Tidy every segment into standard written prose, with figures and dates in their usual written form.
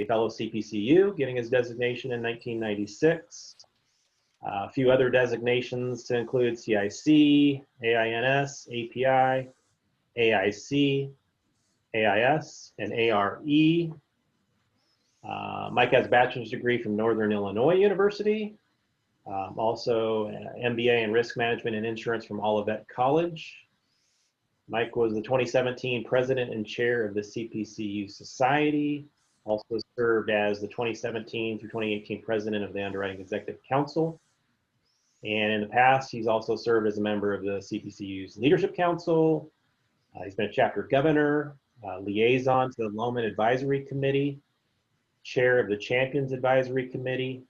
fellow CPCU, getting his designation in 1996. A few other designations to include CIC, AINS, API, AIC, AIS, and ARE. Mike has a bachelor's degree from Northern Illinois University. Also an MBA in risk management and insurance from Olivet College. Mike was the 2017 president and chair of the CPCU Society. Also served as the 2017 through 2018 president of the Underwriting Executive Council. And in the past, he's also served as a member of the CPCU's Leadership Council. He's been a chapter governor, liaison to the Loman Advisory Committee, chair of the Champions Advisory Committee,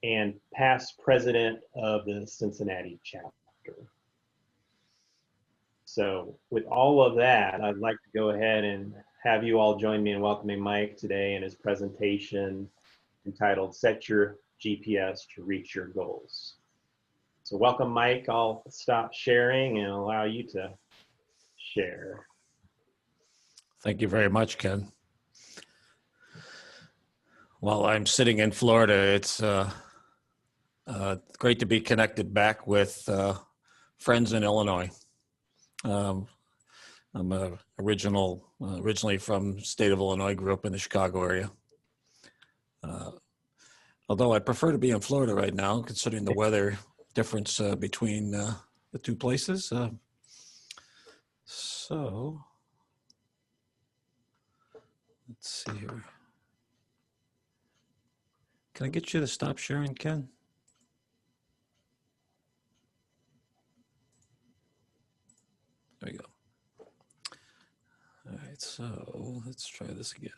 and past president of the Cincinnati chapter. So with all of that, I'd like to go ahead and have you all join me in welcoming Mike today in his presentation entitled Set Your GPS to Reach Your Goals. So welcome, Mike. I'll stop sharing and allow you to share. Thank you very much, Ken. While I'm sitting in Florida, it's great to be connected back with friends in Illinois. I'm originally from the state of Illinois, grew up in the Chicago area. Although I prefer to be in Florida right now, considering the weather difference between the two places. So let's see here. Can I get you to stop sharing, Ken? There we go. All right, so let's try this again.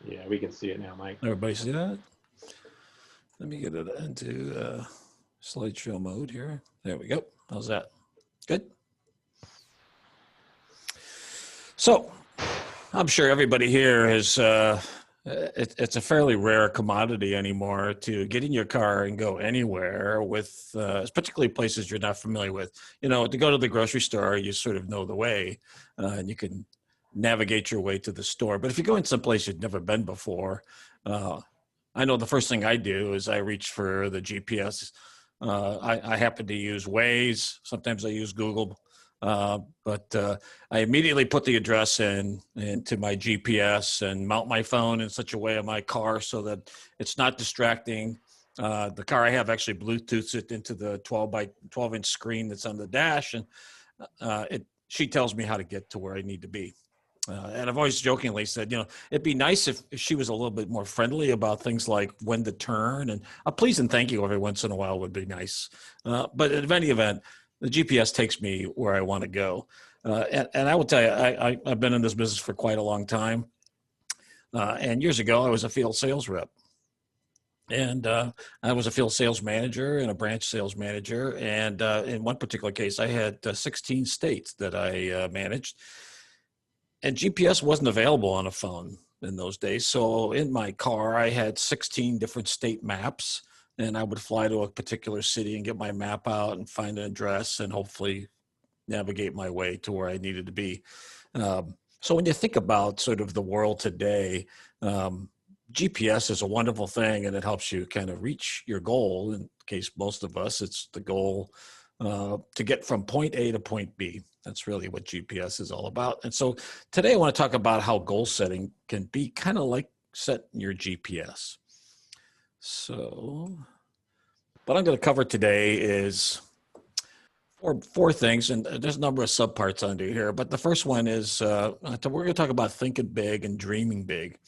Yeah, we can see it now, Mike. Everybody see that? Let me get it into slideshow mode here. There we go. How's that? Good. So I'm sure everybody here is, it's a fairly rare commodity anymore to get in your car and go anywhere with, particularly places you're not familiar with. You know, to go to the grocery store, you sort of know the way and you can navigate your way to the store. But if you go in some place you've never been before, I know the first thing I do is I reach for the GPS. I happen to use Waze. Sometimes I use Google. But I immediately put the address into my GPS and mount my phone in such a way in my car so that it's not distracting. The car I have actually Bluetooths it into the 12 by 12 inch screen that's on the dash, and she tells me how to get to where I need to be. And I've always jokingly said, you know, it'd be nice if she was a little bit more friendly about things like when to turn, and a please and thank you every once in a while would be nice. But in any event, the GPS takes me where I want to go. And I will tell you, I've been in this business for quite a long time. And years ago, I was a field sales rep. And I was a field sales manager and a branch sales manager. And in one particular case, I had 16 states that I managed. And GPS wasn't available on a phone in those days. So in my car, I had 16 different state maps. And I would fly to a particular city and get my map out and find an address and hopefully navigate my way to where I needed to be. So when you think about sort of the world today, GPS is a wonderful thing and it helps you kind of reach your goal. In case most of us, it's the goal to get from point A to point B. That's really what GPS is all about. And so today I want to talk about how goal setting can be kind of like setting your GPS. So what I'm going to cover today is four things, and there's a number of subparts under here. But the first one is we're going to talk about thinking big and dreaming big.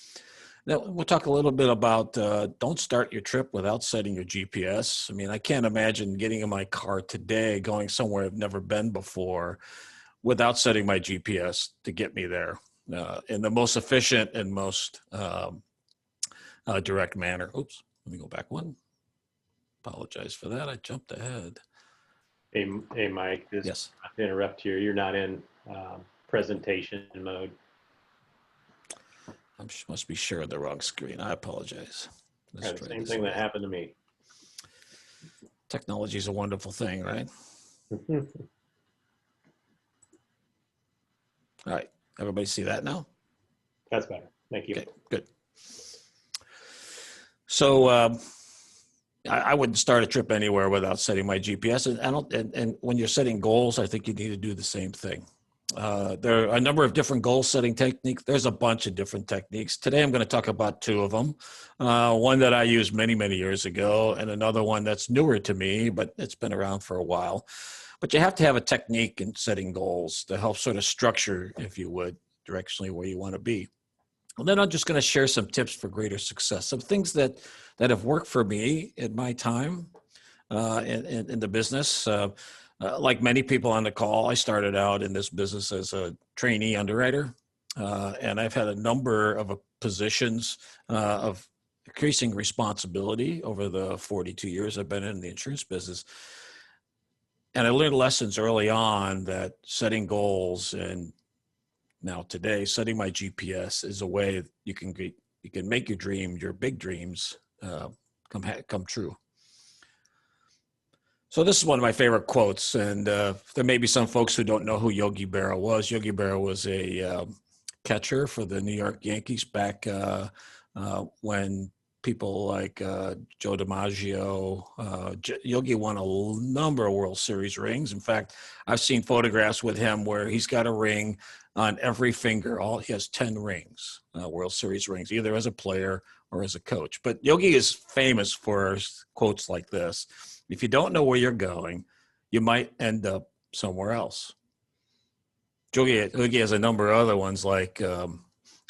Now, we'll talk a little bit about don't start your trip without setting your GPS. I mean, I can't imagine getting in my car today, going somewhere I've never been before, without setting my GPS to get me there in the most efficient and most direct manner. Oops, let me go back one. Apologize for that. I jumped ahead. Hey Mike, Yes. Not to interrupt here. You're not in presentation mode. Must be sharing the wrong screen. I apologize. Let's The try same this thing that again. happened to me. Technology is a wonderful thing, right? All right. Everybody see that now? That's better. Thank you. Okay, good. So I wouldn't start a trip anywhere without setting my GPS. And when you're setting goals, I think you need to do the same thing. There are a number of different goal setting techniques. There's a bunch of different techniques. Today, I'm going to talk about two of them. One that I used many, many years ago, and another one that's newer to me, but it's been around for a while. But you have to have a technique in setting goals to help sort of structure, if you would, directionally where you want to be. And then I'm just going to share some tips for greater success, some things that have worked for me in my time in the business. Like many people on the call, I started out in this business as a trainee underwriter, and I've had a number of positions of increasing responsibility over the 42 years I've been in the insurance business. And I learned lessons early on that setting goals, and now today setting my GPS is a way you can make your big dreams come true. So this is one of my favorite quotes, and there may be some folks who don't know who Yogi Berra was. Yogi Berra was a catcher for the New York Yankees back when people like Joe DiMaggio, Yogi won a number of World Series rings. In fact, I've seen photographs with him where he's got a ring on every finger. He has 10 rings, World Series rings, either as a player or as a coach. But Yogi is famous for quotes like this: if you don't know where you're going, you might end up somewhere else. Yogi has a number of other ones like,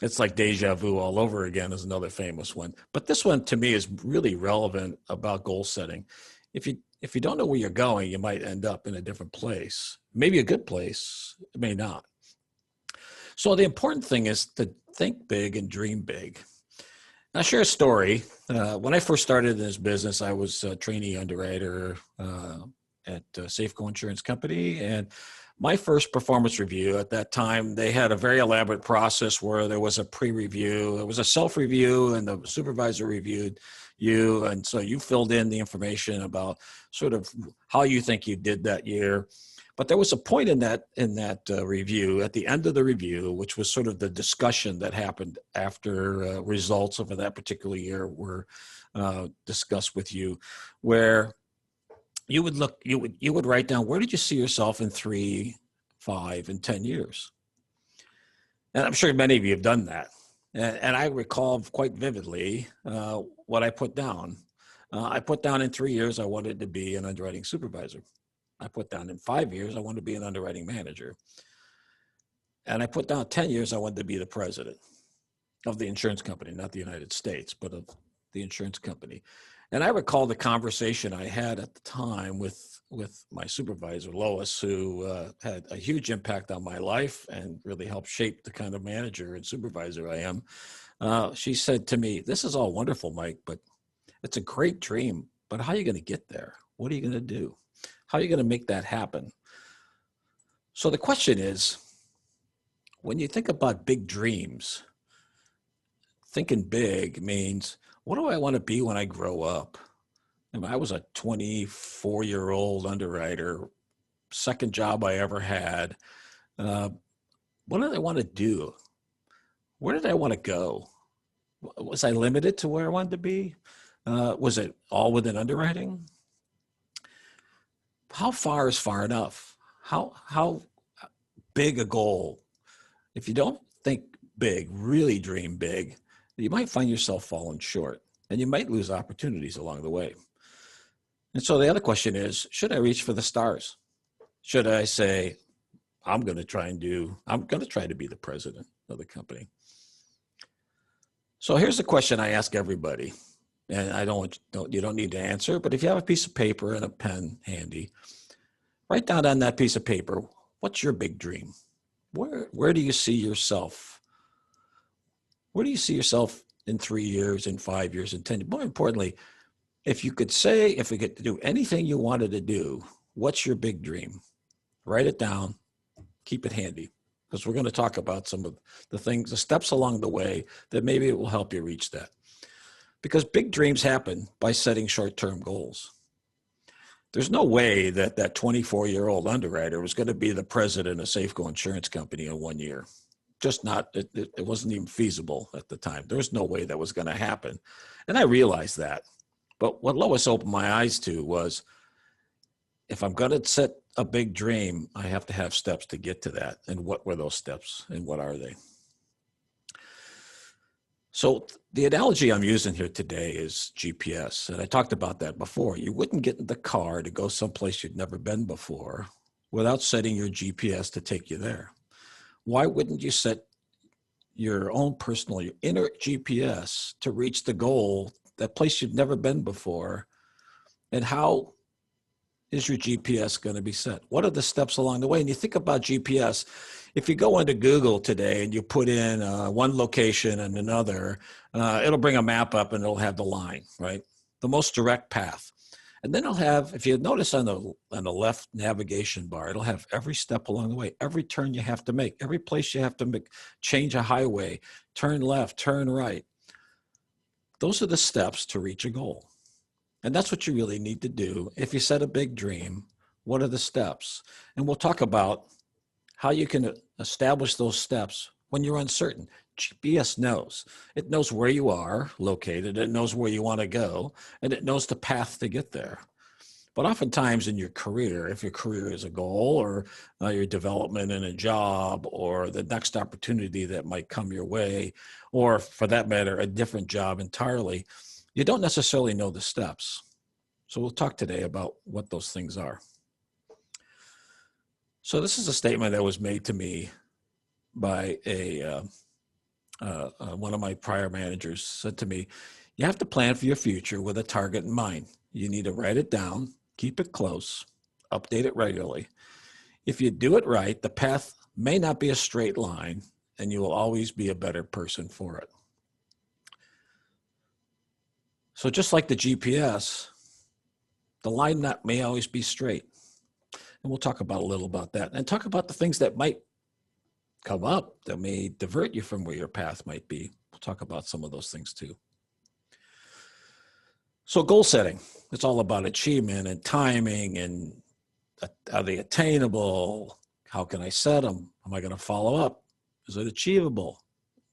it's like deja vu all over again is another famous one. But this one to me is really relevant about goal setting. If you don't know where you're going, you might end up in a different place. Maybe a good place, it may not. So the important thing is to think big and dream big. I'll share a story. When I first started in this business, I was a trainee underwriter at Safeco Insurance Company. And my first performance review at that time, they had a very elaborate process where there was a pre-review. It was a self-review, and the supervisor reviewed you. And so you filled in the information about sort of how you think you did that year. But there was a point in that review, at the end of the review, which was sort of the discussion that happened after results of that particular year were discussed with you, where you would write down, where did you see yourself in 3, 5, and 10 years? And I'm sure many of you have done that. And I recall quite vividly what I put down. I put down in 3 years, I wanted to be an underwriting supervisor. I put down in 5 years, I wanted to be an underwriting manager. And I put down 10 years, I wanted to be the president of the insurance company, not the United States, but of the insurance company. And I recall the conversation I had at the time with my supervisor, Lois, who had a huge impact on my life and really helped shape the kind of manager and supervisor I am. She said to me, "This is all wonderful, Mike, but it's a great dream, but how are you going to get there? What are you going to do? How are you going to make that happen?" So the question is, when you think about big dreams, thinking big means, what do I want to be when I grow up? I mean, I was a 24-year-old underwriter, second job I ever had. What did I want to do? Where did I want to go? Was I limited to where I wanted to be? Was it all within underwriting? How far is far enough? How big a goal? If you don't think big, really dream big, you might find yourself falling short, and you might lose opportunities along the way. And so the other question is, should I reach for the stars? Should I say, I'm going to try to be the president of the company? So here's the question I ask everybody, and you don't need to answer, but if you have a piece of paper and a pen handy, write down on that piece of paper, what's your big dream? Where do you see yourself? Where do you see yourself in 3 years, in 5 years, in 10 years? More importantly, if you could do anything you wanted to do, what's your big dream? Write it down, keep it handy. because we're going to talk about some of the things, the steps along the way that maybe it will help you reach that. Because big dreams happen by setting short-term goals. There's no way that that 24-year-old underwriter was going to be the president of Safeco Insurance Company in 1 year. Just not, it wasn't even feasible at the time. There was no way that was going to happen. And I realized that. But what Lois opened my eyes to was, if I'm going to set a big dream, I have to have steps to get to that. And what were those steps and what are they? So the analogy I'm using here today is GPS. And I talked about that before. You wouldn't get in the car to go someplace you'd never been before without setting your GPS to take you there. Why wouldn't you set your own personal, your inner GPS to reach the goal, that place you've never been before? And how is your GPS going to be set? What are the steps along the way? And you think about GPS, if you go into Google today and you put in one location and another, it'll bring a map up and it'll have the line, right? The most direct path. And then it'll have, if you notice on the left navigation bar, it'll have every step along the way, every turn you have to make, every place you have to make, change a highway, turn left, turn right. Those are the steps to reach a goal. And that's what you really need to do. If you set a big dream, what are the steps? And we'll talk about how you can establish those steps when you're uncertain. GPS knows. It knows where you are located. It knows where you want to go, and it knows the path to get there. But oftentimes in your career, if your career is a goal, or your development in a job, or the next opportunity that might come your way, or for that matter, a different job entirely, you don't necessarily know the steps. So we'll talk today about what those things are. So this is a statement that was made to me by one of my prior managers. Said to me, you have to plan for your future with a target in mind. You need to write it down, keep it close, update it regularly. If you do it right, the path may not be a straight line, and you will always be a better person for it. So just like the GPS, the line may always be straight. And we'll talk about a little about that, and talk about the things that might come up that may divert you from where your path might be. We'll talk about some of those things too. So goal setting, it's all about achievement and timing, and are they attainable? How can I set them? Am I going to follow up? Is it achievable?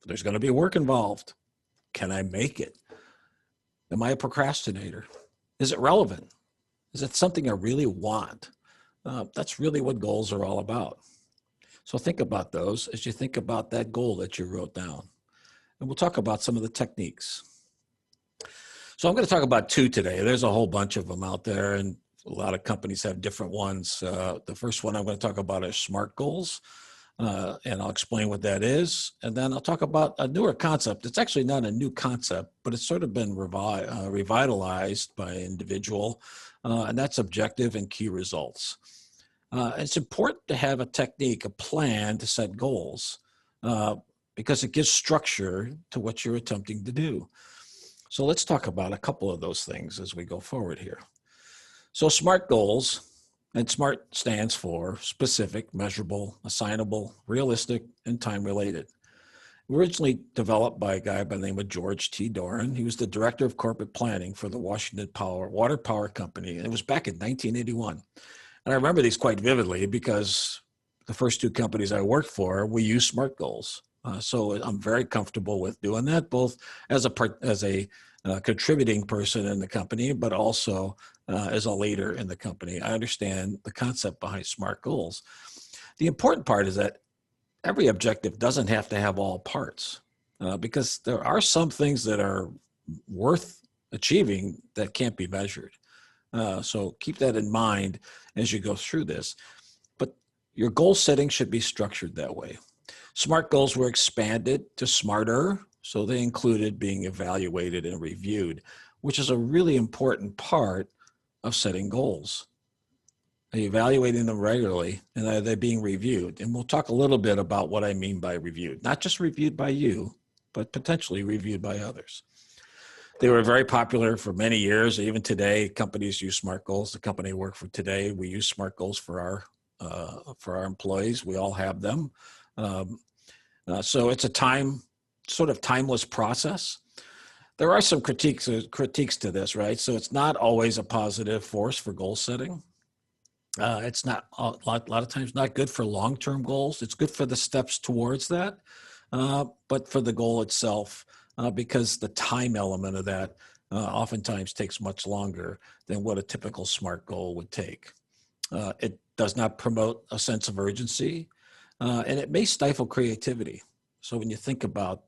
There's going to be work involved. Can I make it? Am I a procrastinator? Is it relevant? Is it something I really want? That's really what goals are all about. So think about those as you think about that goal that you wrote down. And we'll talk about some of the techniques. So I'm going to talk about two today. There's a whole bunch of them out there, and a lot of companies have different ones. The first one I'm going to talk about is SMART goals, and I'll explain what that is. And then I'll talk about a newer concept. It's actually not a new concept, but it's sort of been revitalized by an individual, and that's objective and key results. It's important to have a technique, a plan to set goals, because it gives structure to what you're attempting to do. So let's talk about a couple of those things as we go forward here. So SMART goals, and SMART stands for specific, measurable, assignable, realistic, and time-related. Originally developed by a guy by the name of George T. Doran. He was the director of corporate planning for the Washington Water Power Company, and it was back in 1981. And I remember these quite vividly because the first two companies I worked for, we used SMART goals. So I'm very comfortable with doing that, both as a contributing person in the company, but also as a leader in the company. I understand the concept behind SMART goals. The important part is that every objective doesn't have to have all parts, because there are some things that are worth achieving that can't be measured. So keep that in mind as you go through this. But your goal setting should be structured that way. SMART goals were expanded to SMARTer, so they included being evaluated and reviewed, which is a really important part of setting goals. Are you evaluating them regularly, and are they being reviewed? And we'll talk a little bit about what I mean by reviewed. Not just reviewed by you, but potentially reviewed by others. They were very popular for many years. Even today, companies use SMART goals. The company I work for today, we use SMART goals for our employees. We all have them. So it's a sort of timeless process. There are some critiques to this, right? So it's not always a positive force for goal setting. It's not a lot of times not good for long-term goals. It's good for the steps towards that, but for the goal itself, because the time element of that oftentimes takes much longer than what a typical SMART goal would take. It does not promote a sense of urgency, and it may stifle creativity. So when you think about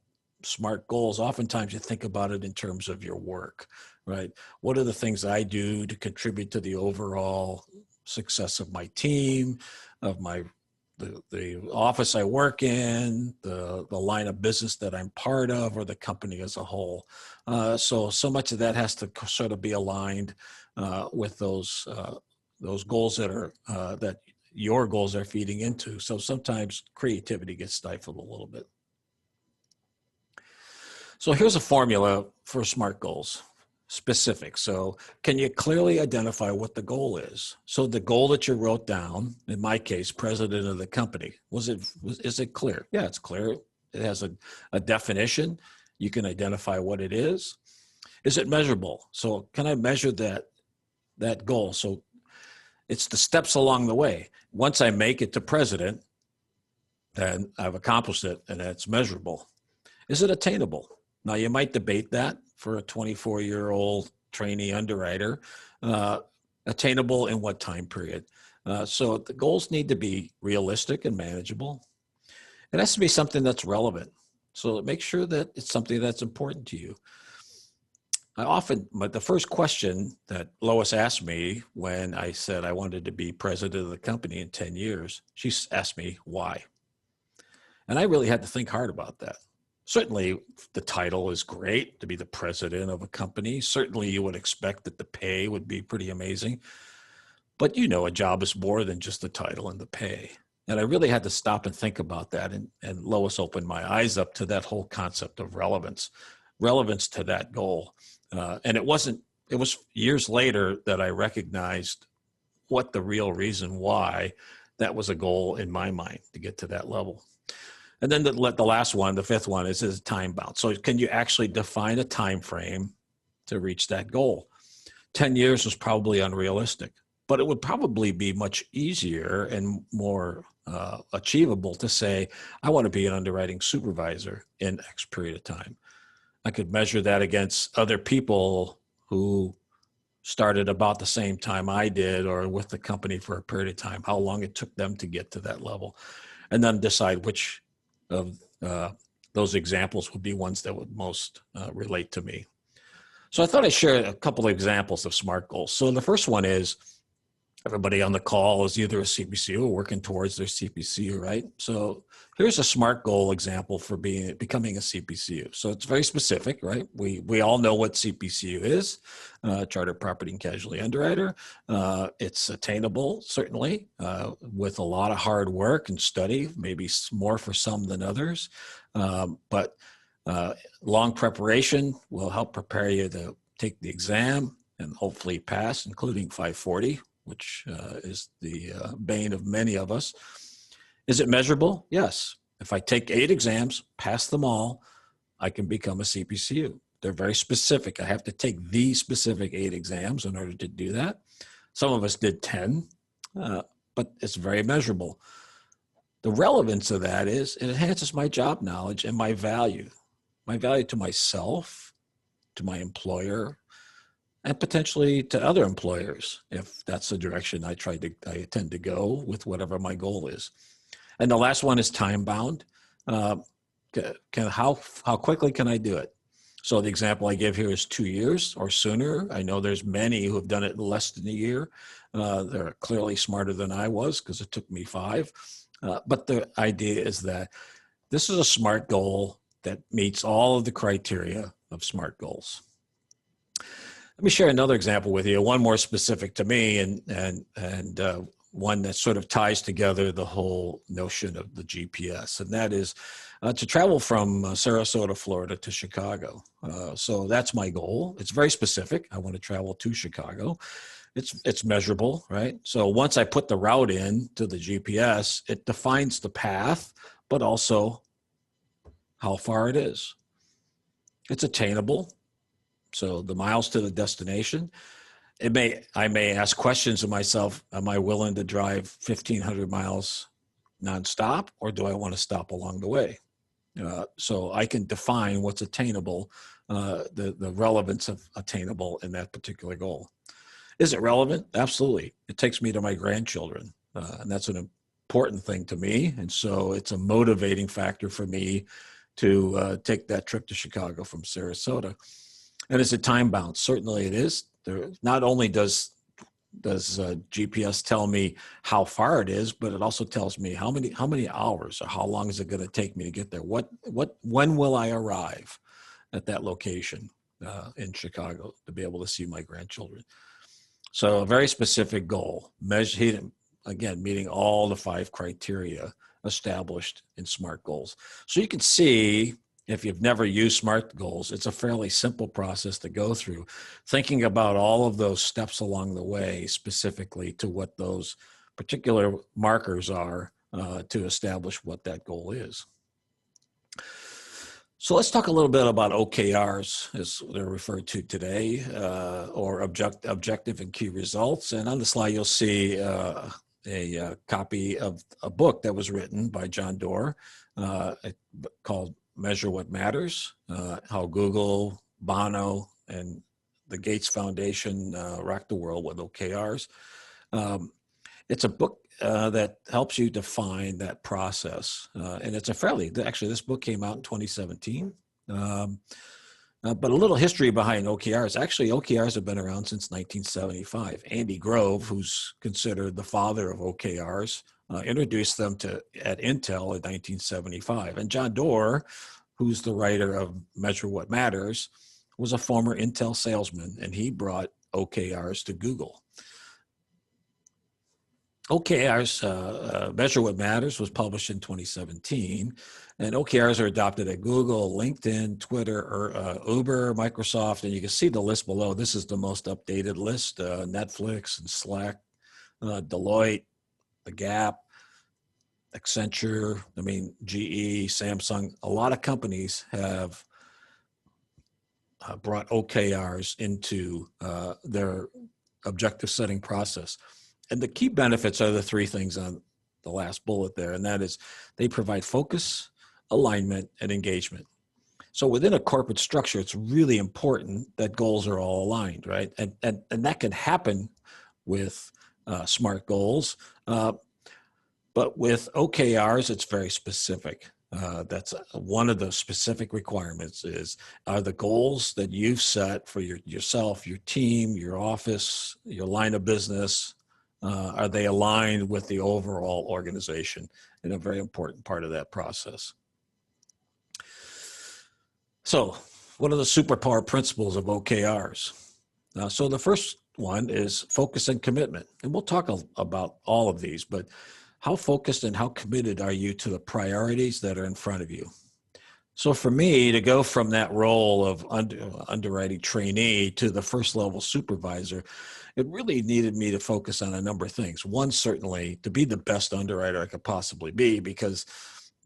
SMART goals, oftentimes you think about it in terms of your work, right? What are the things I do to contribute to the overall success of my team, of the office I work in, the line of business that I'm part of, or the company as a whole. So much of that has to sort of be aligned with those goals that your goals are feeding into. So sometimes creativity gets stifled a little bit. So here's a formula for SMART goals, specific. So can you clearly identify what the goal is? So the goal that you wrote down, in my case, president of the company, is it clear? Yeah, it's clear. It has a definition. You can identify what it is. Is it measurable? So can I measure that goal? So it's the steps along the way. Once I make it to president, then I've accomplished it and it's measurable. Is it attainable? Now, you might debate that for a 24-year-old trainee underwriter. Attainable in what time period? So the goals need to be realistic and manageable. It has to be something that's relevant. So make sure that it's something that's important to you. The first question that Lois asked me when I said I wanted to be president of the company in 10 years, she asked me why. And I really had to think hard about that. Certainly, the title is great to be the president of a company. Certainly, you would expect that the pay would be pretty amazing. But a job is more than just the title and the pay. And I really had to stop and think about that. And Lois opened my eyes up to that whole concept of relevance to that goal. And it was years later that I recognized what the real reason why that was a goal in my mind to get to that level. And then the last one, the fifth one, is time bound. So can you actually define a time frame to reach that goal? 10 years was probably unrealistic, but it would probably be much easier and more achievable to say, I want to be an underwriting supervisor in X period of time. I could measure that against other people who started about the same time I did or with the company for a period of time, how long it took them to get to that level, and then decide which of those examples would be ones that would most relate to me. So I thought I'd share a couple of examples of SMART goals. So the first one is, everybody on the call is either a CPCU or working towards their CPCU, right? So here's a SMART goal example for becoming a CPCU. So it's very specific, right? We all know what CPCU is, Chartered Property and Casualty Underwriter. It's attainable, certainly, with a lot of hard work and study, maybe more for some than others. But long preparation will help prepare you to take the exam and hopefully pass, including 540. Which is the bane of many of us. Is it measurable? Yes. If I take 8 exams, pass them all, I can become a CPCU. They're very specific. I have to take these specific 8 exams in order to do that. Some of us did 10, but it's very measurable. The relevance of that is it enhances my job knowledge and my value to myself, to my employer, and potentially to other employers, if that's the direction I tend to go with whatever my goal is. And the last one is time bound. How quickly can I do it? So the example I give here is 2 years or sooner. I know there's many who have done it in less than a year. They're clearly smarter than I was because it took me 5. But the idea is that this is a SMART goal that meets all of the criteria of SMART goals. Let me share another example with you, one more specific to me and one that sort of ties together the whole notion of the GPS, and that is to travel from Sarasota, Florida to Chicago. So that's my goal. It's very specific. I want to travel to Chicago. It's measurable, right? So once I put the route in to the GPS, it defines the path, but also how far it is. It's attainable. So the miles to the destination. I may ask questions of myself. Am I willing to drive 1,500 miles nonstop, or do I want to stop along the way? So I can define what's attainable, the relevance of attainable in that particular goal. Is it relevant? Absolutely. It takes me to my grandchildren, and that's an important thing to me. And so it's a motivating factor for me to take that trip to Chicago from Sarasota. And is it time bound? Certainly it is. Not only does GPS tell me how far it is, but it also tells me how many hours or how long is it going to take me to get there? When will I arrive at that location in Chicago to be able to see my grandchildren? So a very specific goal, meeting all the 5 criteria established in SMART goals. So you can see, if you've never used SMART goals, it's a fairly simple process to go through, thinking about all of those steps along the way, specifically to what those particular markers are to establish what that goal is. So let's talk a little bit about OKRs, as they're referred to today, or objective and key results. And on the slide, you'll see a copy of a book that was written by John Doerr called Measure What Matters, how Google, Bono, and the Gates Foundation rocked the world with OKRs. It's a book that helps you define that process. And it's actually this book came out in 2017. But a little history behind OKRs. Actually, OKRs have been around since 1975. Andy Grove, who's considered the father of OKRs, introduced them at Intel in 1975. And John Doerr, who's the writer of Measure What Matters, was a former Intel salesman, and he brought OKRs to Google. OKRs, Measure What Matters, was published in 2017, and OKRs are adopted at Google, LinkedIn, Twitter, Uber, Microsoft, and you can see the list below. This is the most updated list: Netflix and Slack, Deloitte, The Gap, Accenture, GE, Samsung. A lot of companies have brought OKRs into their objective setting process. And the key benefits are the 3 things on the last bullet there, and that is they provide focus, alignment, and engagement. So within a corporate structure, it's really important that goals are all aligned, right? And that can happen with SMART goals, but with OKRs, it's very specific. That's one of the specific requirements are the goals that you've set for yourself, your team, your office, your line of business, are they aligned with the overall organization? And a very important part of that process. So what are the superpower principles of OKRs? So the first one is focus and commitment. And we'll talk about all of these, but how focused and how committed are you to the priorities that are in front of you? So for me to go from that role of underwriting trainee to the first level supervisor, it really needed me to focus on a number of things. One, certainly to be the best underwriter I could possibly be, because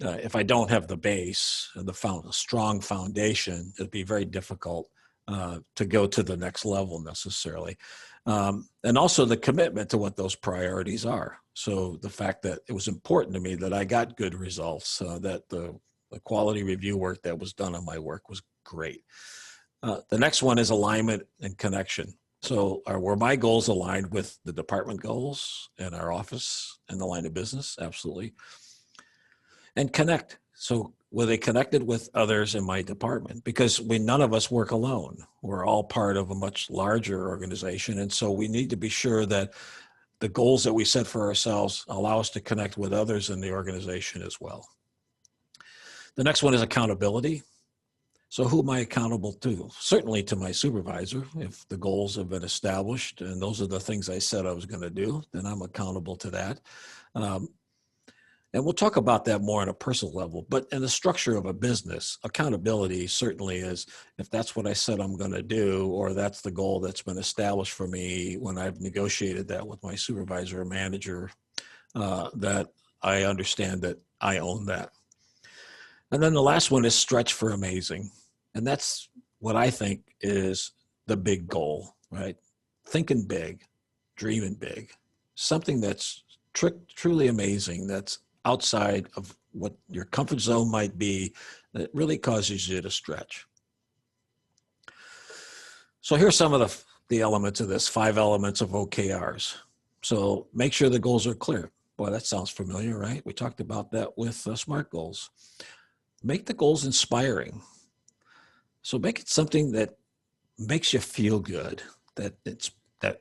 if I don't have the base, a strong foundation, it'd be very difficult to go to the next level necessarily. And also the commitment to what those priorities are. So the fact that it was important to me that I got good results, that the quality review work that was done on my work was great. The next one is alignment and connection. So were my goals aligned with the department goals and our office and the line of business? Absolutely. And connect. So were they connected with others in my department? Because none of us work alone. We're all part of a much larger organization. And so we need to be sure that the goals that we set for ourselves allow us to connect with others in the organization as well. The next one is accountability. So who am I accountable to? Certainly to my supervisor. If the goals have been established and those are the things I said I was going to do, then I'm accountable to that. And we'll talk about that more on a personal level. But in the structure of a business, accountability certainly is, if that's what I said I'm going to do, or that's the goal that's been established for me when I've negotiated that with my supervisor or manager, that I understand that I own that. And then the last one is stretch for amazing. And that's what I think is the big goal, right? Thinking big, dreaming big, something that's truly amazing, that's outside of what your comfort zone might be, that really causes you to stretch. So here's some of the elements of this, 5 elements of OKRs. So make sure the goals are clear. Boy, that sounds familiar, right? We talked about that with SMART goals. Make the goals inspiring. So make it something that makes you feel good, that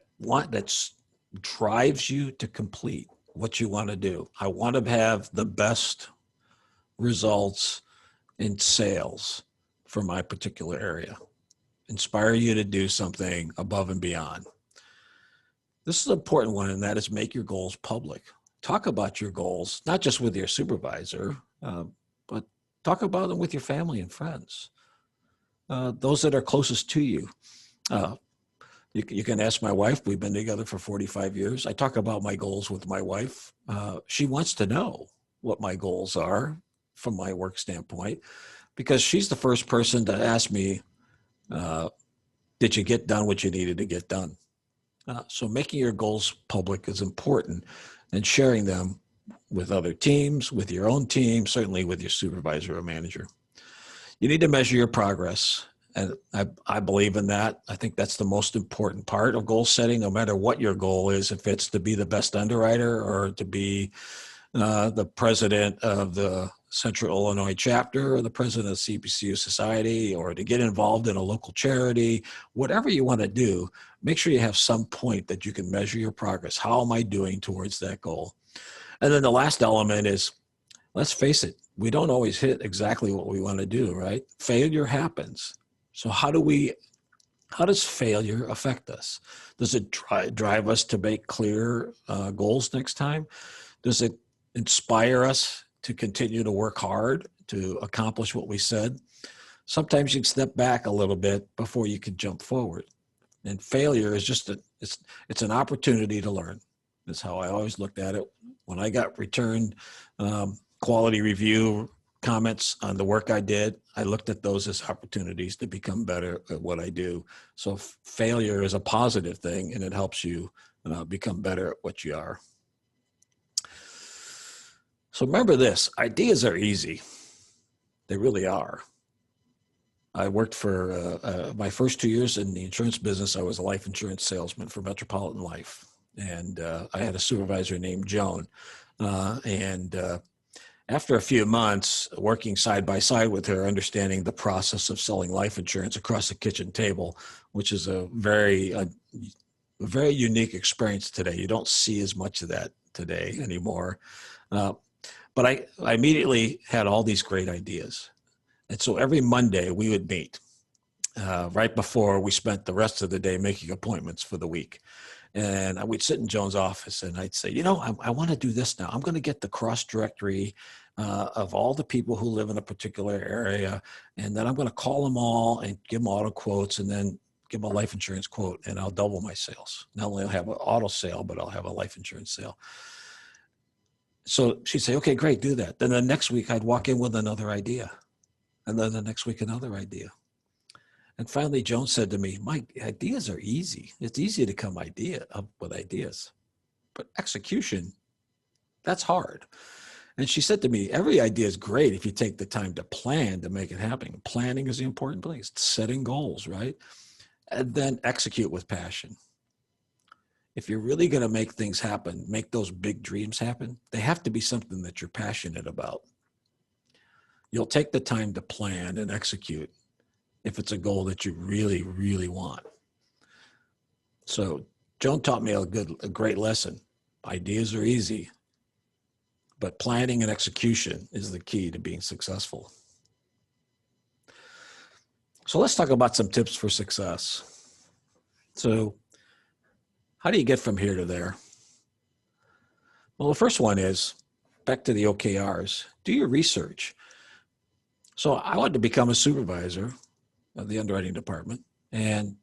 drives you to complete what you want to do. I want to have the best results in sales for my particular area. Inspire you to do something above and beyond. This is an important one, and that is make your goals public. Talk about your goals, not just with your supervisor, but talk about them with your family and friends, those that are closest to you. You can ask my wife. We've been together for 45 years. I talk about my goals with my wife. She wants to know what my goals are from my work standpoint, because she's the first person to ask me, did you get done what you needed to get done? So making your goals public is important, and sharing them with other teams, with your own team, certainly with your supervisor or manager. You need to measure your progress. And I believe in that. I think that's the most important part of goal setting, no matter what your goal is, if it's to be the best underwriter or to be the president of the Central Illinois chapter or the president of the CPCU Society, or to get involved in a local charity. Whatever you want to do, make sure you have some point that you can measure your progress. How am I doing towards that goal? And then the last element is, let's face it, we don't always hit exactly what we want to do, right? Failure happens. So how does failure affect us? Does it drive us to make clear goals next time? Does it inspire us to continue to work hard to accomplish what we said? Sometimes you can step back a little bit before you can jump forward. And failure is just it's an opportunity to learn. That's how I always looked at it. When I got returned quality review comments on the work I did, I looked at those as opportunities to become better at what I do. So failure is a positive thing, and it helps you become better at what you are. So remember this, ideas are easy. They really are. I worked for my first 2 years in the insurance business. I was a life insurance salesman for Metropolitan Life. And I had a supervisor named Joan. After a few months working side by side with her, understanding the process of selling life insurance across the kitchen table, which is a very unique experience today. You don't see as much of that today anymore. But I immediately had all these great ideas. And so every Monday we would meet right before we spent the rest of the day making appointments for the week. And we'd sit in Joan's office and I'd say, I want to do this now. I'm going to get the cross directory of all the people who live in a particular area. And then I'm going to call them all and give them auto quotes and then give them a life insurance quote, and I'll double my sales. Not only I'll have an auto sale, but I'll have a life insurance sale. So she'd say, okay, great, do that. Then the next week I'd walk in with another idea. And then the next week, another idea. And finally, Joan said to me, Mike, ideas are easy. It's easy to come up with ideas, but execution, that's hard. And she said to me, every idea is great if you take the time to plan to make it happen. Planning is the important place, setting goals, right? And then execute with passion. If you're really going to make things happen, make those big dreams happen, they have to be something that you're passionate about. You'll take the time to plan and execute if it's a goal that you really, really want. So Joan taught me a great lesson. Ideas are easy, but planning and execution is the key to being successful. So let's talk about some tips for success. So how do you get from here to there? Well, the first one is, back to the OKRs, do your research. So I wanted to become a supervisor of the underwriting department. And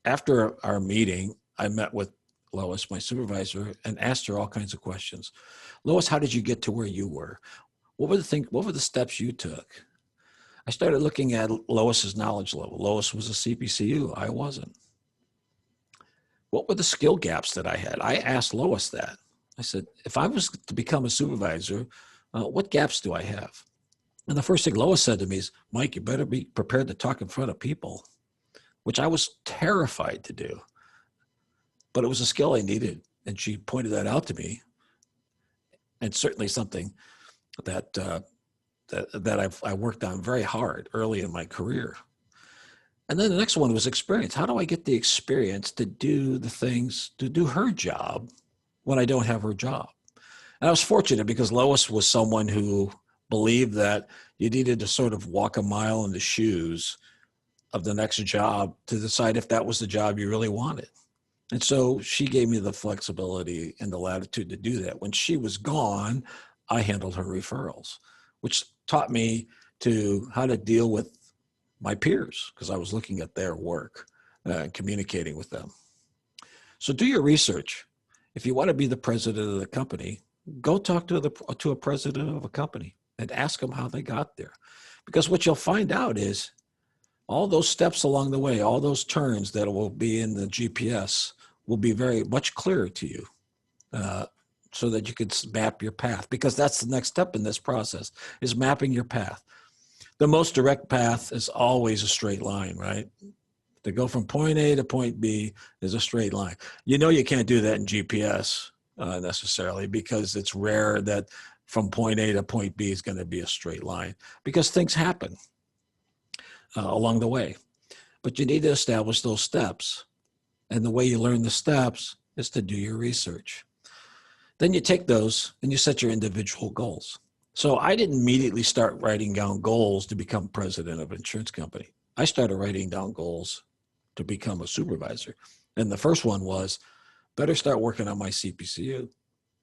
after our meeting, I met with Lois, my supervisor, and asked her all kinds of questions. Lois, how did you get to where you were? What were the steps you took? I started looking at Lois's knowledge level. Lois was a CPCU. I wasn't. What were the skill gaps that I had? I asked Lois that. I said, if I was to become a supervisor, what gaps do I have? And the first thing Lois said to me is, Mike, you better be prepared to talk in front of people, which I was terrified to do. But it was a skill I needed. And she pointed that out to me. And certainly something that I worked on very hard early in my career. And then the next one was experience. How do I get the experience to do the things, to do her job when I don't have her job? And I was fortunate because Lois was someone who believed that you needed to sort of walk a mile in the shoes of the next job to decide if that was the job you really wanted. And so she gave me the flexibility and the latitude to do that. When she was gone, I handled her referrals, which taught me how to deal with my peers because I was looking at their work and communicating with them. So do your research. If you want to be the president of the company, go talk to a president of a company and ask them how they got there. Because what you'll find out is all those steps along the way, all those turns that will be in the GPS will be very much clearer to you so that you can map your path, because that's the next step in this process is mapping your path. The most direct path is always a straight line, right? To go from point A to point B is a straight line. You know, you can't do that in GPS necessarily because it's rare that from point A to point B is going to be a straight line because things happen along the way. But you need to establish those steps. And the way you learn the steps is to do your research. Then you take those and you set your individual goals. So I didn't immediately start writing down goals to become president of an insurance company. I started writing down goals to become a supervisor. And the first one was, better start working on my CPCU.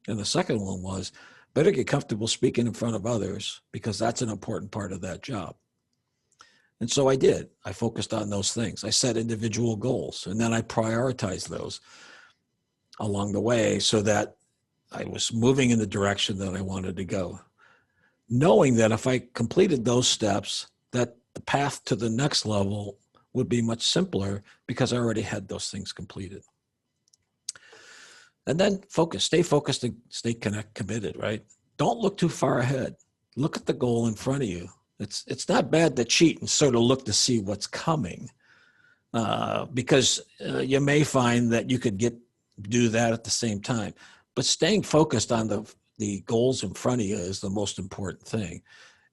And the second one was, better get comfortable speaking in front of others because that's an important part of that job. And so I did. I focused on those things. I set individual goals, and then I prioritized those along the way so that I was moving in the direction that I wanted to go, knowing that if I completed those steps, that the path to the next level would be much simpler because I already had those things completed. And then stay focused and stay committed, right? Don't look too far ahead. Look at the goal in front of you. It's not bad to cheat and sort of look to see what's coming because you may find that you could do that at the same time. But staying focused on the goals in front of you is the most important thing.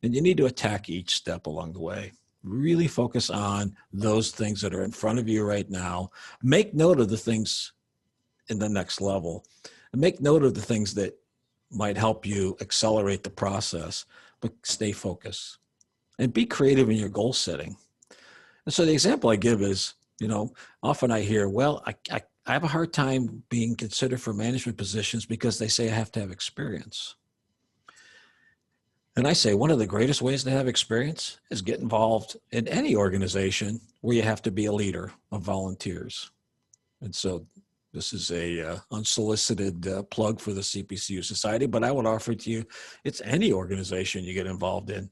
And you need to attack each step along the way. Really focus on those things that are in front of you right now. Make note of the things in the next level. And make note of the things that might help you accelerate the process, but stay focused. And be creative in your goal setting. And so the example I give is, often I hear, well, I have a hard time being considered for management positions because they say I have to have experience. And I say one of the greatest ways to have experience is get involved in any organization where you have to be a leader of volunteers. And so this is a unsolicited plug for the CPCU Society, but I would offer it to you, it's any organization you get involved in.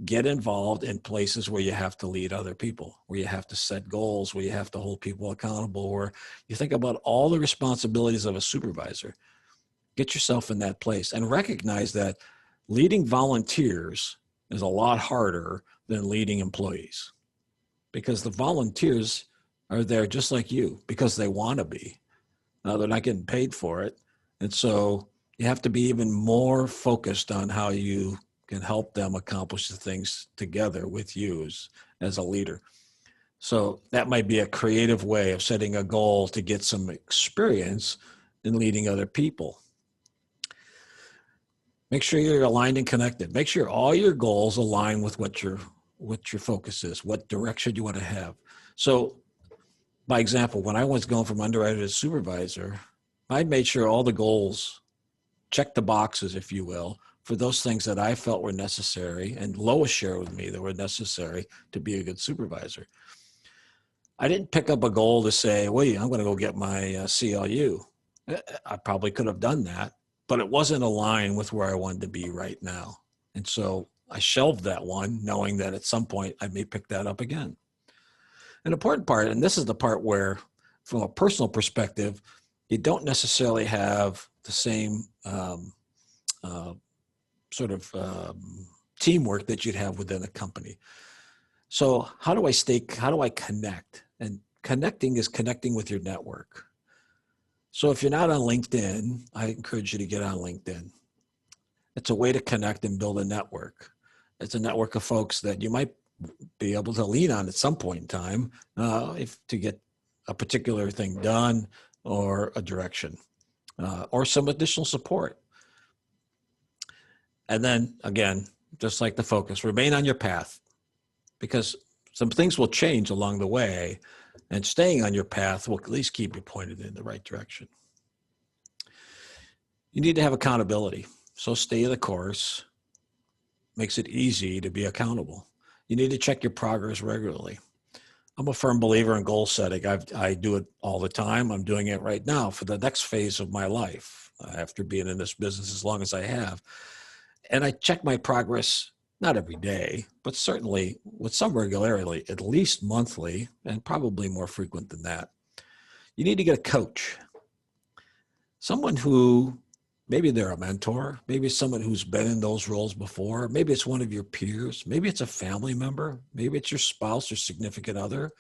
Get involved in places where you have to lead other people, where you have to set goals, where you have to hold people accountable, where you think about all the responsibilities of a supervisor. Get yourself in that place and recognize that leading volunteers is a lot harder than leading employees because the volunteers are there just like you because they want to be. Now they're not getting paid for it. And so you have to be even more focused on how you can help them accomplish the things together with you as a leader. So that might be a creative way of setting a goal to get some experience in leading other people. Make sure you're aligned and connected. Make sure all your goals align with what your focus is, what direction you want to have. So by example, when I was going from underwriter to supervisor, I made sure all the goals checked the boxes, if you will, for those things that I felt were necessary and Lois shared with me that were necessary to be a good supervisor. I didn't pick up a goal to say, well, I'm going to go get my CLU. I probably could have done that, but it wasn't aligned with where I wanted to be right now. And so I shelved that one, knowing that at some point I may pick that up again. An important part, and this is the part where, from a personal perspective, you don't necessarily have the same teamwork that you'd have within a company. So how do I connect? And connecting is connecting with your network. So if you're not on LinkedIn, I encourage you to get on LinkedIn. It's a way to connect and build a network. It's a network of folks that you might be able to lean on at some point in time to get a particular thing done or a direction or some additional support. And then again, just like the focus, remain on your path, because some things will change along the way, and staying on your path will at least keep you pointed in the right direction. You need to have accountability. So stay the course makes it easy to be accountable. You need to check your progress regularly. I'm a firm believer in goal setting. I do it all the time. I'm doing it right now for the next phase of my life after being in this business as long as I have. And I check my progress, not every day, but certainly with some regularity, at least monthly, and probably more frequent than that. You need to get a coach, someone who, maybe they're a mentor, maybe it's someone who's been in those roles before, maybe it's one of your peers, maybe it's a family member, maybe it's your spouse or significant other,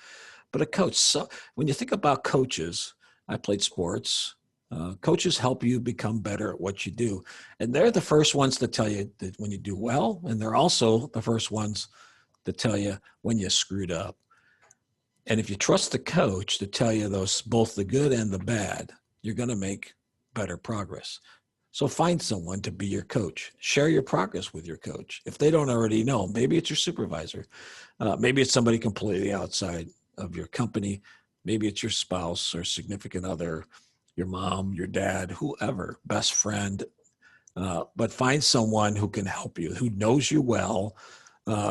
but a coach. So when you think about coaches, I played sports. Coaches help you become better at what you do. And they're the first ones to tell you that when you do well, and they're also the first ones to tell you when you screwed up. And if you trust the coach to tell you those, both the good and the bad, you're going to make better progress. So find someone to be your coach. Share your progress with your coach. If they don't already know, maybe it's your supervisor. Maybe it's somebody completely outside of your company. Maybe it's your spouse or significant other, your mom, your dad, whoever, best friend. But find someone who can help you, who knows you well,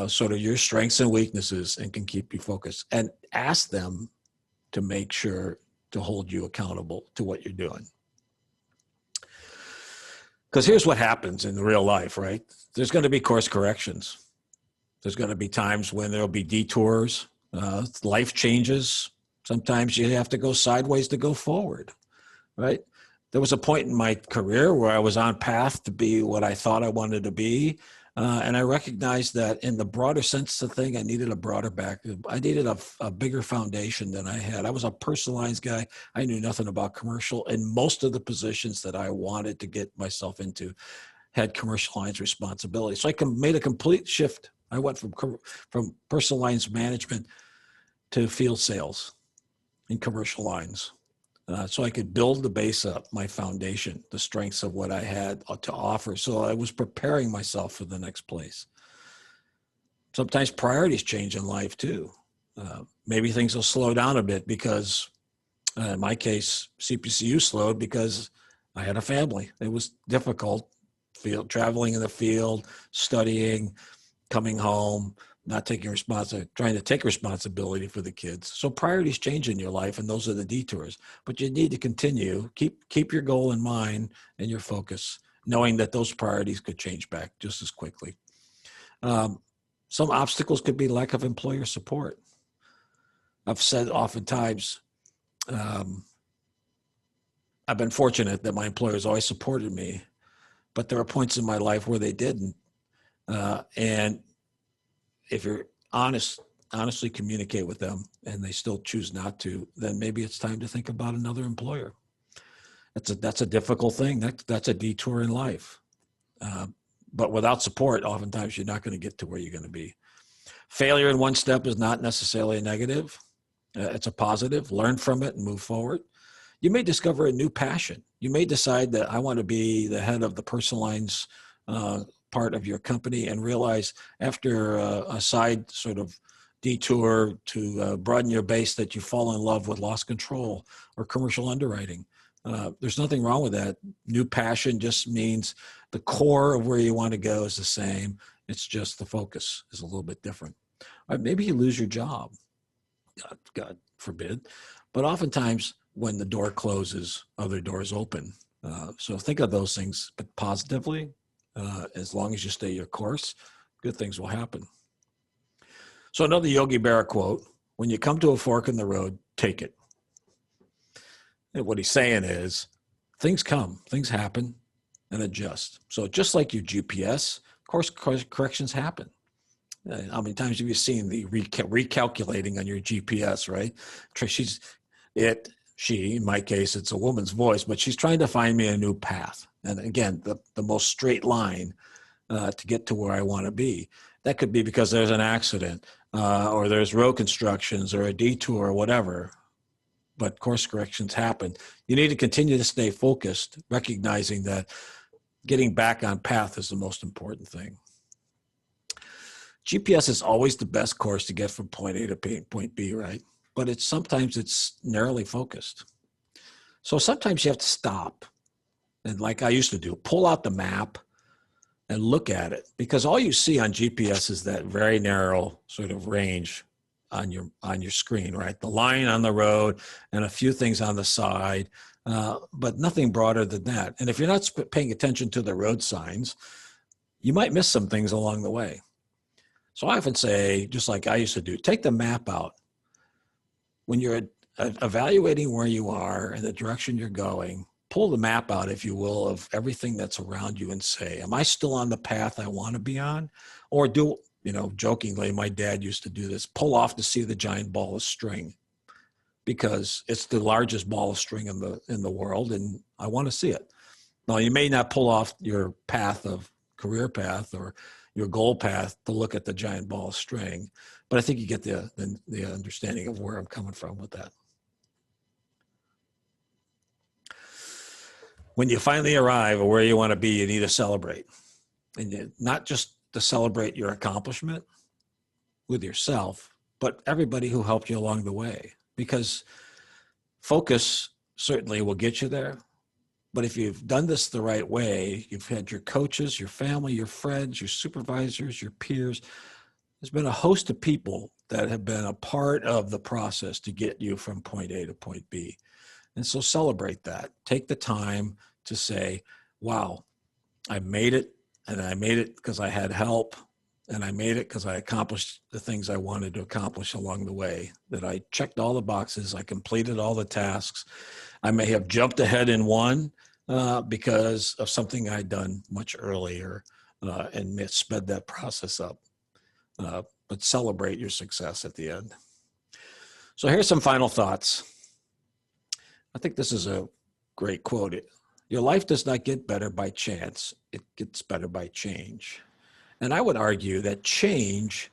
sort of your strengths and weaknesses, and can keep you focused. And ask them to make sure to hold you accountable to what you're doing. Because here's what happens in real life, right? There's going to be course corrections. There's going to be times when there'll be detours. Life changes. Sometimes you have to go sideways to go forward, right? There was a point in my career where I was on path to be what I thought I wanted to be. And I recognized that in the broader sense of the thing, I needed a broader back. I needed a bigger foundation than I had. I was a personal lines guy. I knew nothing about commercial, and most of the positions that I wanted to get myself into had commercial lines responsibility. So I made a complete shift. I went from personal lines management to field sales in commercial lines. So I could build the base up, my foundation, the strengths of what I had to offer. So I was preparing myself for the next place. Sometimes priorities change in life too. Maybe things will slow down a bit because, in my case, CPCU slowed because I had a family. It was difficult, traveling in the field, studying, coming home, not taking trying to take responsibility for the kids. So priorities change in your life, and those are the detours. But you need to continue, keep your goal in mind and your focus, knowing that those priorities could change back just as quickly. Some obstacles could be lack of employer support. I've said oftentimes, I've been fortunate that my employers always supported me, but there are points in my life where they didn't. And if you're honestly communicate with them and they still choose not to, then maybe it's time to think about another employer. That's a difficult thing. That's a detour in life. But without support, oftentimes you're not going to get to where you're going to be. Failure in one step is not necessarily a negative. It's a positive. Learn from it and move forward. You may discover a new passion. You may decide that I want to be the head of the personal lines part of your company, and realize after a side sort of detour to broaden your base that you fall in love with loss control or commercial underwriting. There's nothing wrong with that. New passion just means the core of where you want to go is the same. It's just the focus is a little bit different. Maybe you lose your job, God forbid, but oftentimes when the door closes, other doors open. So think of those things, but positively. As long as you stay your course, good things will happen. So another Yogi Berra quote, when you come to a fork in the road, take it. And what he's saying is, things come, things happen, and adjust. So just like your GPS, course corrections happen. How many times have you seen the recalculating on your GPS, right? She, in my case, it's a woman's voice, but she's trying to find me a new path. And again, the most straight line to get to where I want to be. That could be because there's an accident or there's road constructions or a detour or whatever. But course corrections happen. You need to continue to stay focused, recognizing that getting back on path is the most important thing. GPS is always the best course to get from point A to point B, right? But sometimes it's narrowly focused. So sometimes you have to stop. And like I used to do, pull out the map and look at it, because all you see on GPS is that very narrow sort of range on your screen, right? The line on the road and a few things on the side, but nothing broader than that. And if you're not paying attention to the road signs, you might miss some things along the way. So I often say, just like I used to do, take the map out. When you're evaluating where you are and the direction you're going, pull the map out, if you will, of everything that's around you and say, am I still on the path I want to be on? Or jokingly, my dad used to do this, pull off to see the giant ball of string, because it's the largest ball of string in the world, and I want to see it. Now, you may not pull off your career path or your goal path to look at the giant ball of string, but I think you get the understanding of where I'm coming from with that. When you finally arrive at where you want to be, you need to celebrate. And not just to celebrate your accomplishment with yourself, but everybody who helped you along the way. Because focus certainly will get you there. But if you've done this the right way, you've had your coaches, your family, your friends, your supervisors, your peers. There's been a host of people that have been a part of the process to get you from point A to point B. And so celebrate that. Take the time to say, wow, I made it, and I made it because I had help, and I made it because I accomplished the things I wanted to accomplish along the way, that I checked all the boxes, I completed all the tasks. I may have jumped ahead in one because of something I'd done much earlier and it sped that process up. But celebrate your success at the end. So here's some final thoughts. I think this is a great quote. Your life does not get better by chance. It gets better by change. And I would argue that change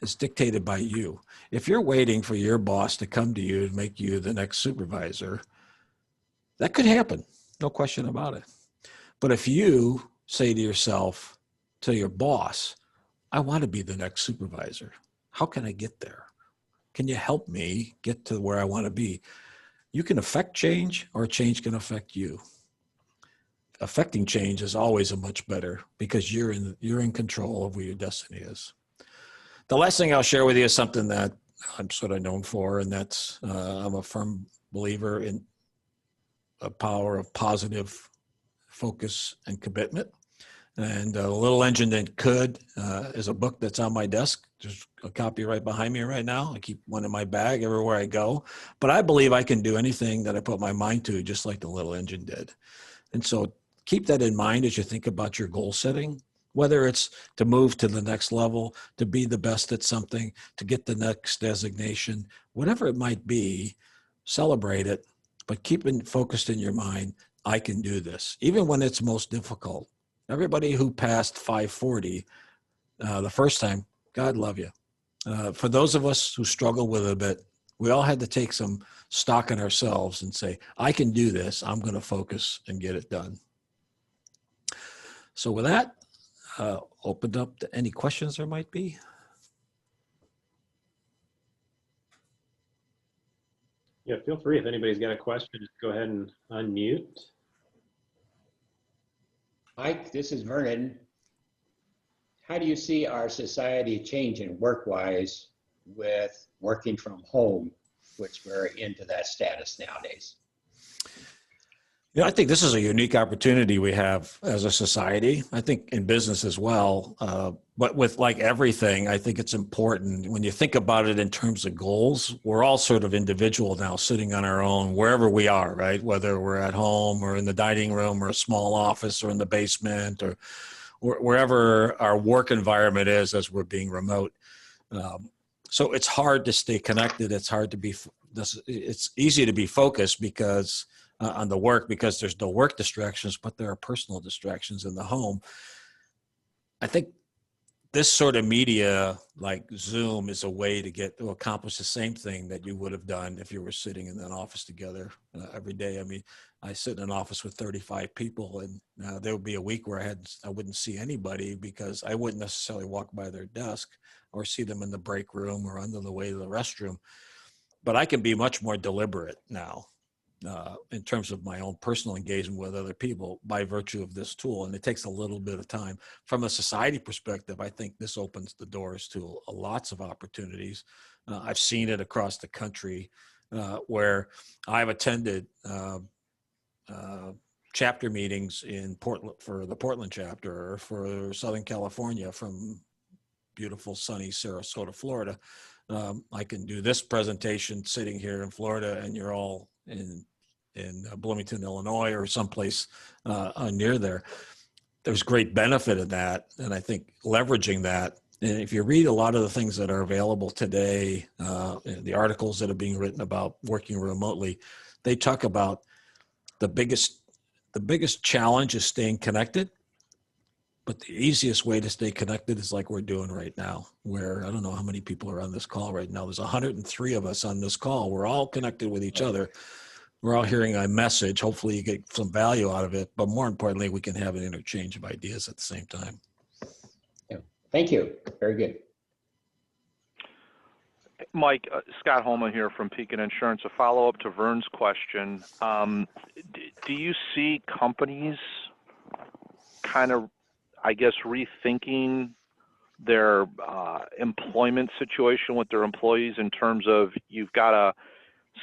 is dictated by you. If you're waiting for your boss to come to you and make you the next supervisor, that could happen, no question about it. But if you say to yourself, to your boss, I want to be the next supervisor. How can I get there? Can you help me get to where I want to be? You can affect change, or change can affect you. Affecting change is always a much better, because you're in control of where your destiny is. The last thing I'll share with you is something that I'm sort of known for, and that's I'm a firm believer in the power of positive focus and commitment. And A Little Engine That Could is a book that's on my desk. There's a copy right behind me right now. I keep one in my bag everywhere I go. But I believe I can do anything that I put my mind to, just like the little engine did. And so keep that in mind as you think about your goal setting, whether it's to move to the next level, to be the best at something, to get the next designation, whatever it might be, celebrate it, but keep it focused in your mind. I can do this, even when it's most difficult. Everybody who passed 540 the first time, God love you. For those of us who struggle with it a bit, we all had to take some stock in ourselves and say, I can do this. I'm going to focus and get it done. So with that, opened up to any questions there might be. Yeah, feel free. If anybody's got a question, just go ahead and unmute. Mike, this is Vernon. How do you see our society changing work-wise with working from home, which we're into that status nowadays? I think this is a unique opportunity we have as a society. I think in business as well. But with like everything, I think it's important when you think about it in terms of goals. We're all sort of individual now, sitting on our own wherever we are, right? Whether we're at home or in the dining room or a small office or in the basement or wherever our work environment is as we're being remote. So it's hard to stay connected. It's hard to be. It's easy to be focused because. On the work because there's no work distractions, but there are personal distractions in the home. I think this sort of media like Zoom is a way to accomplish the same thing that you would have done if you were sitting in an office together every day. I mean, I sit in an office with 35 people and there would be a week where I wouldn't see anybody because I wouldn't necessarily walk by their desk or see them in the break room or on the way to the restroom. But I can be much more deliberate now. In terms of my own personal engagement with other people by virtue of this tool. And it takes a little bit of time. From a society perspective, I think this opens the doors to lots of opportunities. I've seen it across the country where I've attended chapter meetings in Portland for the Portland chapter or for Southern California from beautiful sunny Sarasota, Florida. I can do this presentation sitting here in Florida and you're all in Bloomington, Illinois, or someplace near there. There's great benefit in that. And I think leveraging that, and if you read a lot of the things that are available today, the articles that are being written about working remotely, they talk about the biggest challenge is staying connected. But the easiest way to stay connected is like we're doing right now, where I don't know how many people are on this call right now. There's 103 of us on this call. We're all connected with each other. We're all hearing a message. Hopefully you get some value out of it, but more importantly, we can have an interchange of ideas at the same time. Yeah. Thank you. Very good. Mike, Scott Holman here from Pekin Insurance. A follow-up to Vern's question. Do you see companies kind of, I guess, rethinking their employment situation with their employees in terms of you've got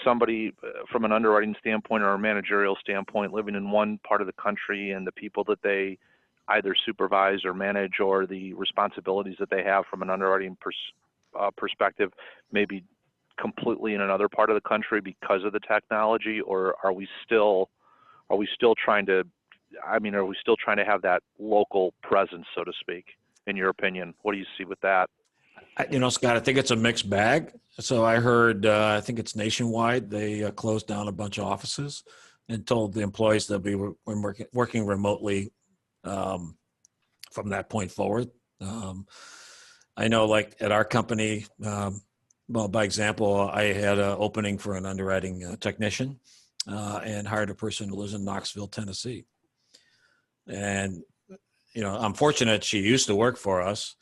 somebody from an underwriting standpoint or a managerial standpoint living in one part of the country and the people that they either supervise or manage or the responsibilities that they have from an underwriting perspective maybe completely in another part of the country because of the technology? Or are we still trying to have that local presence, so to speak, in your opinion? What do you see with that? Scott, I think it's a mixed bag. So I heard, I think it's nationwide, they closed down a bunch of offices and told the employees that we were working remotely from that point forward. I know like at our company, well, by example, I had an opening for an underwriting technician and hired a person who lives in Knoxville, Tennessee. And, I'm fortunate she used to work for us,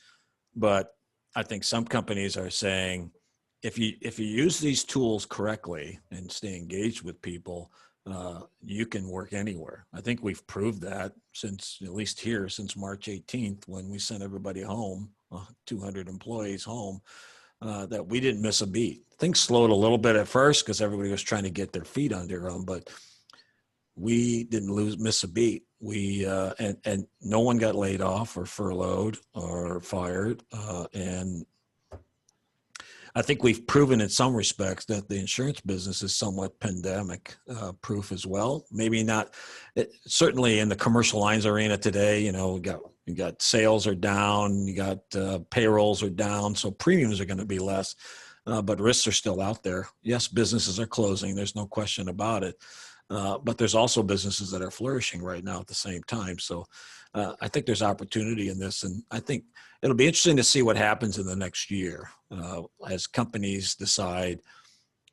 but I think some companies are saying, if you use these tools correctly and stay engaged with people, you can work anywhere. I think we've proved that since, at least here, since March 18th, when we sent everybody home, 200 employees home, that we didn't miss a beat. Things slowed a little bit at first because everybody was trying to get their feet under them, but we didn't miss a beat. We and no one got laid off or furloughed or fired. And I think we've proven in some respects that the insurance business is somewhat pandemic proof as well. Maybe not, certainly in the commercial lines arena today, you got sales are down, you got payrolls are down, so premiums are going to be less, but risks are still out there. Yes, businesses are closing. There's no question about it. But there's also businesses that are flourishing right now at the same time. So I think there's opportunity in this. And I think it'll be interesting to see what happens in the next year as companies decide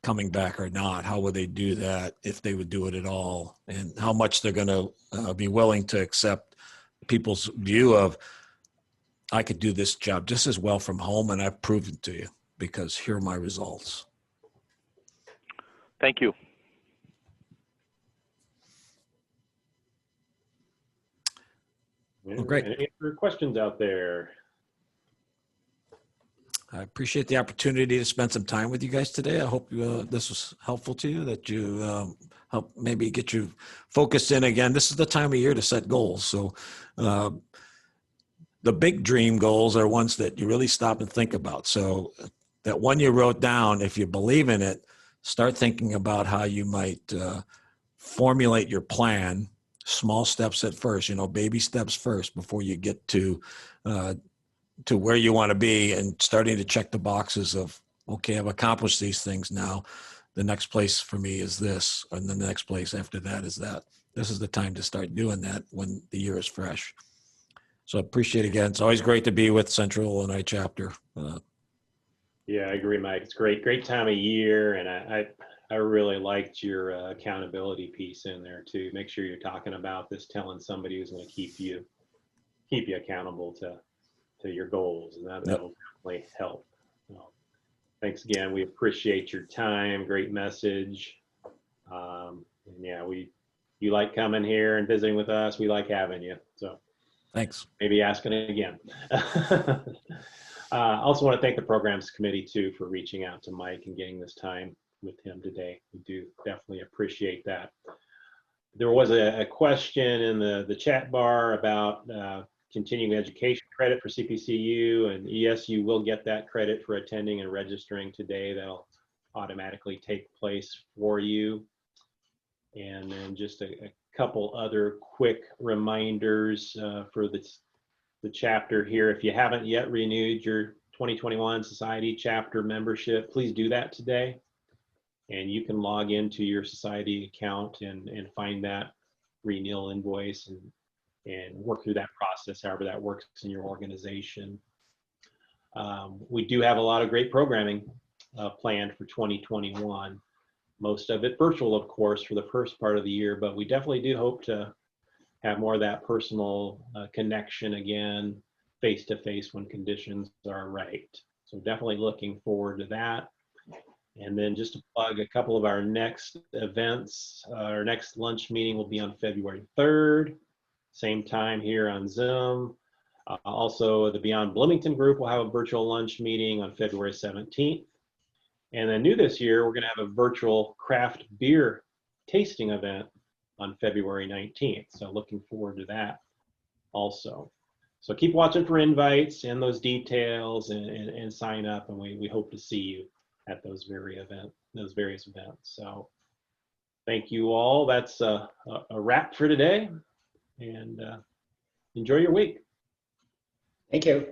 coming back or not. How would they do that, if they would do it at all, and how much they're going to be willing to accept people's view of, I could do this job just as well from home, and I've proven to you because here are my results. Thank you. Well, great. Any other questions out there? I appreciate the opportunity to spend some time with you guys today. I hope this was helpful to you, that you help maybe get you focused in again. This is the time of year to set goals. So the big dream goals are ones that you really stop and think about. So that one you wrote down, if you believe in it, start thinking about how you might formulate your plan, small steps at first, baby steps first before you get to where you want to be, and starting to check the boxes of, okay, I've accomplished these things now. The next place for me is this, and then the next place after that is that. This is the time to start doing that when the year is fresh. So I appreciate it again. It's always great to be with Central Illinois chapter. Yeah, I agree, Mike. It's great time of year, and I really liked your accountability piece in there too. Make sure you're talking about this, telling somebody who's going to keep you accountable to your goals, and that will definitely help. So, thanks again. We appreciate your time. Great message. And yeah, you like coming here and visiting with us. We like having you. So thanks. Maybe asking it again. Also want to thank the programs committee too for reaching out to Mike and getting this time with him today. We do definitely appreciate that. There was a question in the chat bar about continuing education credit for CPCU, and yes, you will get that credit for attending and registering today. That'll automatically take place for you. And then just a couple other quick reminders for the chapter here. If you haven't yet renewed your 2021 Society chapter membership, please do that today. And you can log into your Society account and find that renewal invoice and work through that process, however that works in your organization. We do have a lot of great programming planned for 2021. Most of it virtual, of course, for the first part of the year, but we definitely do hope to have more of that personal connection again, face-to-face when conditions are right. So definitely looking forward to that. And then just to plug a couple of our next events, our next lunch meeting will be on February 3rd, same time here on Zoom. Also, the Beyond Bloomington group will have a virtual lunch meeting on February 17th. And then new this year, we're going to have a virtual craft beer tasting event on February 19th. So looking forward to that also. So keep watching for invites and those details and sign up, and we hope to see you at those various events. So thank you all. That's a wrap for today, and enjoy your week. Thank you.